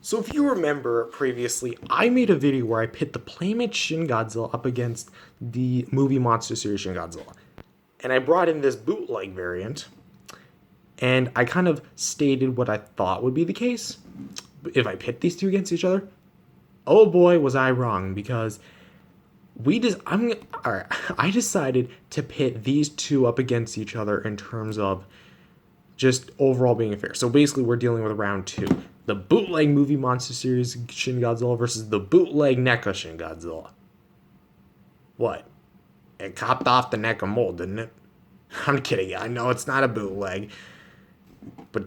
So if you remember previously, I made a video where I pit the Playmate Shin Godzilla up against the movie Monster Series Shin Godzilla. And I brought in this bootleg variant, and I kind of stated what I thought would be the case if I pit these two against each other. Oh boy, was I wrong, because I decided to pit these two up against each other in terms of just overall being fair. So basically, we're dealing with round two. The bootleg movie Monster Series Shin Godzilla versus the bootleg NECA Shin Godzilla. What? It copped off the NECA mold, didn't it? I'm kidding. I know it's not a bootleg, but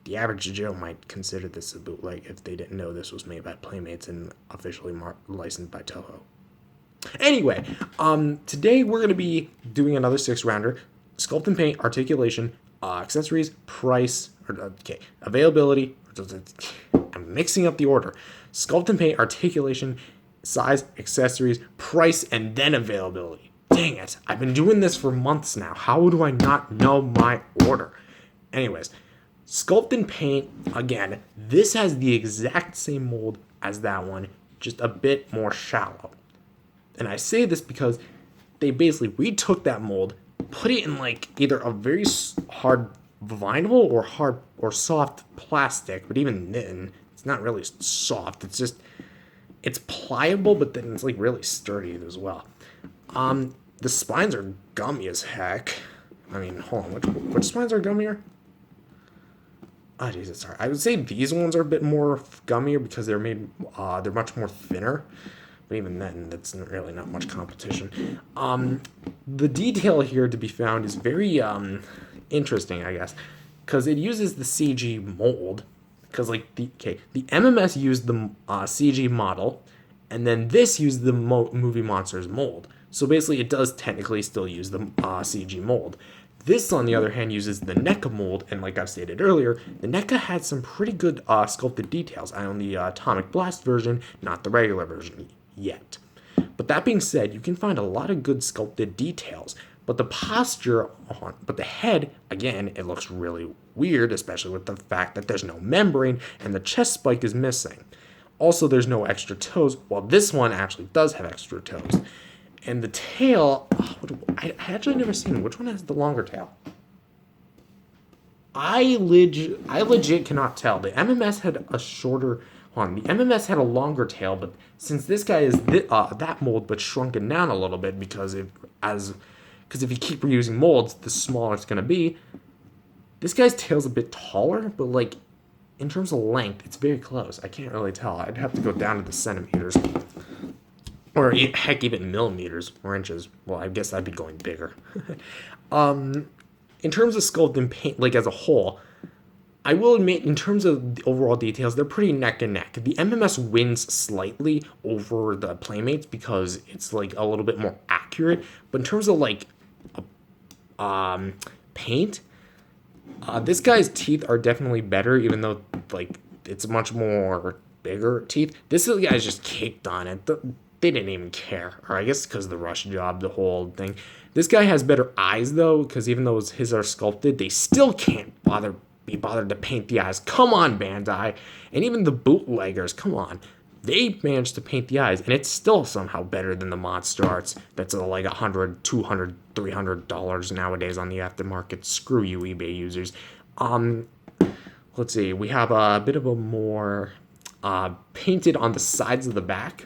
the average Joe might consider this a bootleg if they didn't know this was made by Playmates and officially licensed by Toho. Anyway, today we're going to be doing another 6-rounder. Sculpt and paint, articulation, accessories, price, availability. I'm mixing up the order. Sculpt and paint, articulation, size, accessories, price, and then availability. Dang it. I've been doing this for months now. How do I not know my order? Anyways, sculpt and paint, again, this has the exact same mold as that one, just a bit more shallow. And I say this because they basically retook that mold, put it in like either a very hard vinyl or hard or soft plastic, but even then, it's not really soft. It's pliable, but then it's like really sturdy as well. The spines are gummy as heck. I mean, hold on, which spines are gummier? Oh, Jesus, sorry. I would say these ones are a bit more gummier because they're much more thinner. But even then, that's really not much competition. The detail here to be found is very interesting, I guess, because it uses the CG mold. Because like the MMS used the CG model, and then this used the movie Monsters mold. So basically, it does technically still use the CG mold. This, on the other hand, uses the NECA mold, and like I've stated earlier, the NECA had some pretty good sculpted details. I own the Atomic Blast version, not the regular version yet. But that being said, you can find a lot of good sculpted details. But the head, again, it looks really weird, especially with the fact that there's no membrane and the chest spike is missing. Also, there's no extra toes, while this one actually does have extra toes. And the tail, I actually never seen which one has the longer tail. I legit cannot tell. The MMS had a shorter one. The MMS had a longer tail, but since this guy is that mold but shrunken down a little bit because if you keep reusing molds, the smaller it's gonna be. This guy's tail's a bit taller, but like in terms of length, it's very close. I can't really tell. I'd have to go down to the centimeters. Or heck, even millimeters or inches. Well, I guess I'd be going bigger. In terms of sculpt and paint, like as a whole, I will admit, in terms of the overall details, they're pretty neck and neck. The MMS wins slightly over the Playmates because it's like a little bit more accurate. But in terms of like paint, this guy's teeth are definitely better, even though like it's much more bigger teeth. This guy's just caked on it. They didn't even care. Or I guess because of the rush job, the whole thing. This guy has better eyes, though, because even though his are sculpted, they still can't be bothered to paint the eyes. Come on, Bandai. And even the bootleggers, come on. They managed to paint the eyes, and it's still somehow better than the Monster Arts. That's like $100, $200, $300 nowadays on the aftermarket. Screw you, eBay users. Let's see. We have a bit of a more painted on the sides of the back.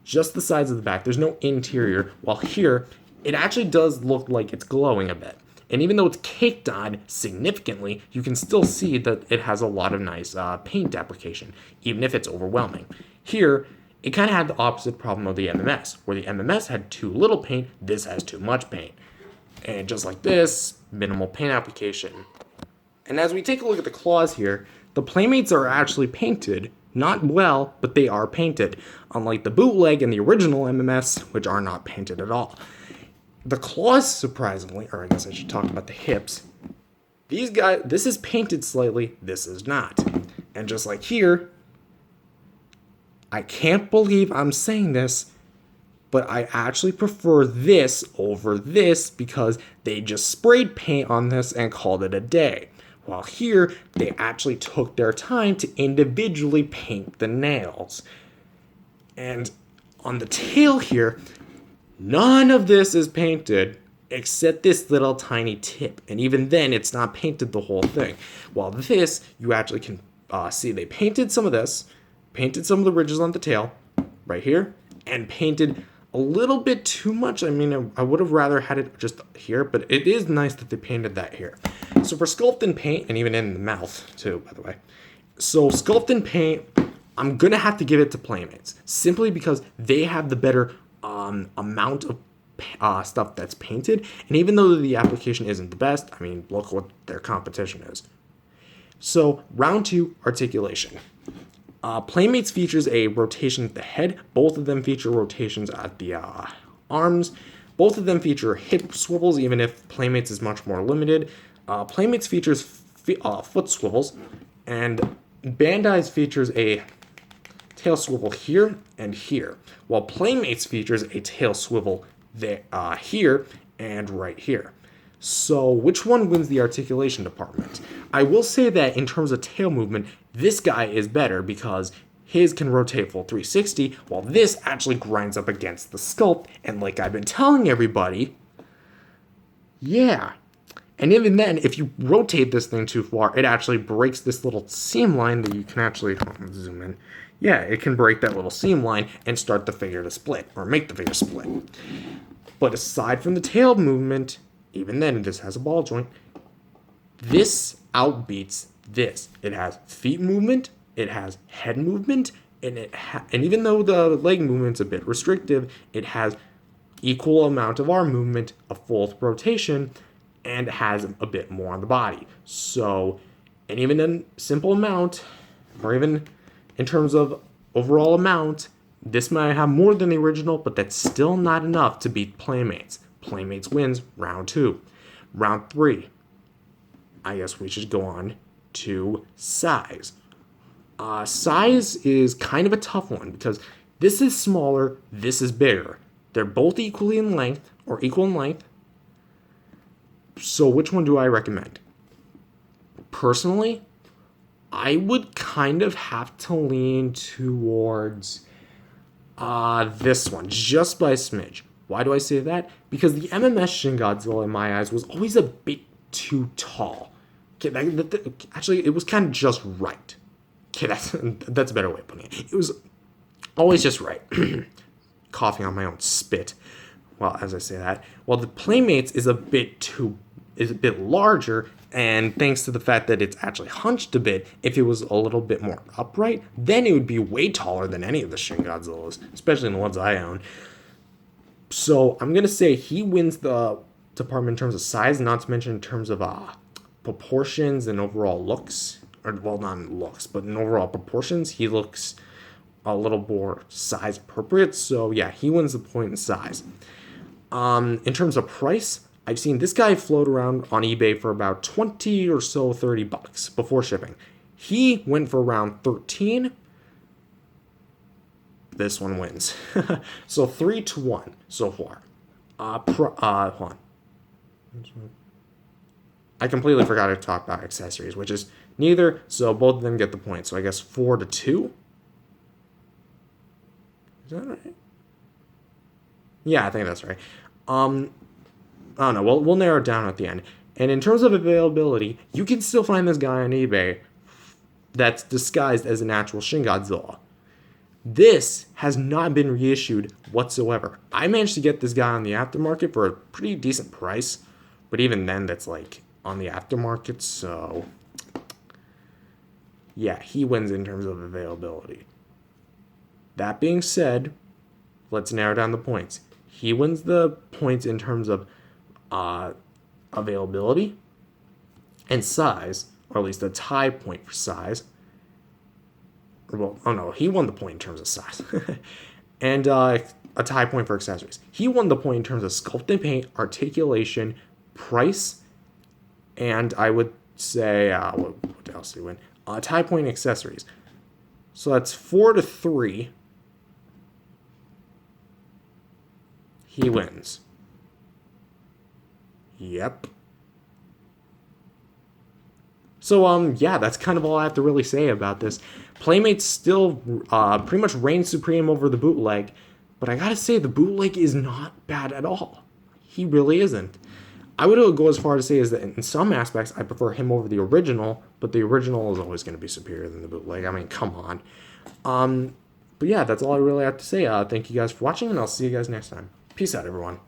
Just the sides of the back. There's no interior. While here, it actually does look like it's glowing a bit. And even though it's caked on significantly, you can still see that it has a lot of nice paint application, even if it's overwhelming. Here, it kind of had the opposite problem of the MMS, where the MMS had too little paint, this has too much paint. And just like this, minimal paint application. And as we take a look at the claws here, the Playmates are actually painted. Not well, but they are painted, unlike the bootleg and the original MMS, which are not painted at all. The claws, surprisingly, or I guess I should talk about the hips. These guys, this is painted slightly, this is not. And just like here, I can't believe I'm saying this, but I actually prefer this over this because they just sprayed paint on this and called it a day. While here, they actually took their time to individually paint the nails. And on the tail here, none of this is painted except this little tiny tip. And even then, it's not painted the whole thing. While this, you actually can see they painted some of this, painted some of the ridges on the tail right here, and painted a little bit too much. I mean, I would have rather had it just here, but it is nice that they painted that here. So for sculpt and paint, and even in the mouth too, by the way. So sculpt and paint, I'm gonna have to give it to Playmates simply because they have the better amount of stuff that's painted. And even though the application isn't the best, I mean, look what their competition is. So round 2, articulation. Playmates features a rotation at the head. Both of them feature rotations at the arms. Both of them feature hip swivels, even if Playmates is much more limited. Playmates features foot swivels, and Bandai's features a tail swivel here and here, while Playmates features a tail swivel there, here and right here. So which one wins the articulation department? I will say that in terms of tail movement, this guy is better because his can rotate full 360, while this actually grinds up against the sculpt. And like I've been telling everybody, yeah. And even then, if you rotate this thing too far, it actually breaks this little seam line that you can actually zoom in. Yeah, it can break that little seam line and start the figure to split, or make the figure split. But aside from the tail movement, even then, this has a ball joint. This outbeats this. It has feet movement, it has head movement, and and even though the leg movement's a bit restrictive, it has equal amount of arm movement, a full rotation, and has a bit more on the body. So, and even in simple amount, or even in terms of overall amount, this might have more than the original, but that's still not enough to beat Playmates. Playmates wins round 2. Round 3, I guess we should go on to size. Size is kind of a tough one because this is smaller, this is bigger. They're both equally in length, or equal in length. So which one do I recommend? Personally, I would kind of have to lean towards this one, just by a smidge. Why do I say that? Because the MMS Shin Godzilla, in my eyes, was always a bit too tall. Okay, actually, it was kind of just right. Okay, that's a better way of putting it. It was always just right. Coughing on my own spit. Well, as I say that, well, the Playmates is a bit larger, and thanks to the fact that it's actually hunched a bit, if it was a little bit more upright, then it would be way taller than any of the Shin Godzillas, especially the ones I own. So I'm gonna say he wins the department in terms of size, not to mention in terms of proportions and overall looks, or well, not in looks, but in overall proportions, he looks a little more size appropriate. So yeah, he wins the point in size. In terms of price, I've seen this guy float around on eBay for about 20 or so, $30 before shipping. He went for around 13. This one wins. So 3-1 so far. Hold on. I completely forgot to talk about accessories, which is neither, so both of them get the point. So I guess 4-2. Is that right? Yeah, I think that's right. I don't know. We'll narrow it down at the end. And in terms of availability, you can still find this guy on eBay that's disguised as an actual Shin Godzilla. This has not been reissued whatsoever. I managed to get this guy on the aftermarket for a pretty decent price, but even then, that's like on the aftermarket, so yeah, he wins in terms of availability. That being said, let's narrow down the points. He wins the points in terms of availability and size, or at least a tie point for size. Well, oh no, he won the point in terms of size. And a tie point for accessories. He won the point in terms of sculpt and paint, articulation, price, and I would say, what else did he win? Tie point accessories. So that's 4-3. He wins. Yep. So, yeah, that's kind of all I have to really say about this. Playmates still pretty much reigns supreme over the bootleg, but I gotta say, the bootleg is not bad at all. He really isn't. I would go as far to say is that in some aspects, I prefer him over the original, but the original is always going to be superior than the bootleg. I mean, come on. But yeah, that's all I really have to say. Thank you guys for watching, and I'll see you guys next time. Peace out, everyone.